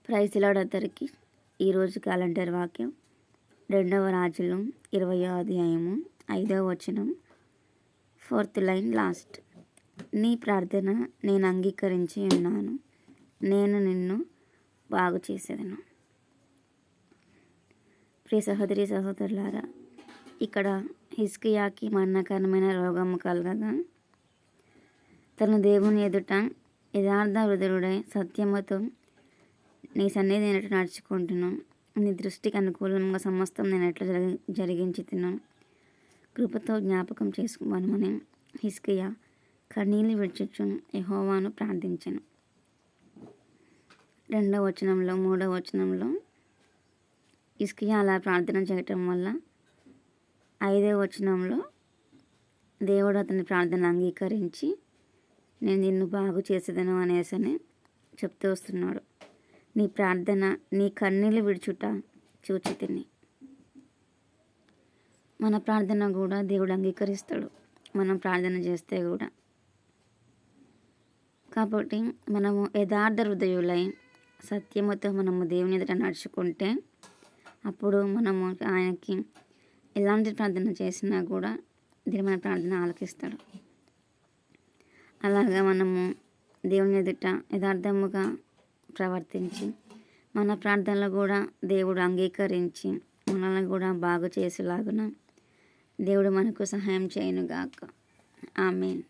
Praise lord అందరికీ. ఈరోజు calendar వాక్యం 2వ రాజులు 20వ అధ్యాయము 5వ వచనం, 4th లైన్ లాస్ట్. నీ ప్రార్థన నేను అంగీకరించి ఉన్నాను, నేను నిన్ను బాగు చేసేదను. ప్రియ సహోదరి సహోదరులారా, ఇక్కడ హిజ్కియాకి మరణకరమైన రోగము కలగగా తన దేవుని ఎదుట యథార్థ హృదయుడై సత్యముతో నీ సన్నిధి నేను ఎట్లా నడుచుకుంటున్నాను, నీ దృష్టికి అనుకూలంగా సమస్తం నేను ఎట్లా జరిగించి తిన్నాను, కృపతో జ్ఞాపకం చేసుకోమని హిజ్కియా కన్నీళ్ళు విడిచుచు యెహోవాను ప్రార్థించెను. 2వ వచనంలో 3వ వచనంలో హిజ్కియా అలా ప్రార్థన చేయటం వల్ల 5వ వచనంలో దేవుడు అతని ప్రార్థన అంగీకరించి నేను నిన్ను బాగు చేసేదను అనేసని చెప్తూ వస్తున్నాడు. నీ ప్రార్థన నీ కన్నీళ్ళు విడుచుట చూచి తిని. మన ప్రార్థన కూడా దేవుడు అంగీకరిస్తాడు, మనం ప్రార్థన చేస్తే కూడా. కాబట్టి మనము యథార్థ హృదయులై సత్యముతో మనము దేవుని ఎదుట నడుచుకుంటే అప్పుడు మనము ఆయనకి ఎలాంటి ప్రార్థన చేసినా కూడా దేవుని మన ప్రార్థన ఆలకిస్తాడు. అలాగా మనము దేవుని ఎదుట యథార్థముగా ప్రవర్తించి మన ప్రార్థనలు కూడా దేవుడు అంగీకరించి మనల్ని కూడా బాగు చేసేలాగున దేవుడు మనకు సహాయం చేయనుగాక. ఆమేన్.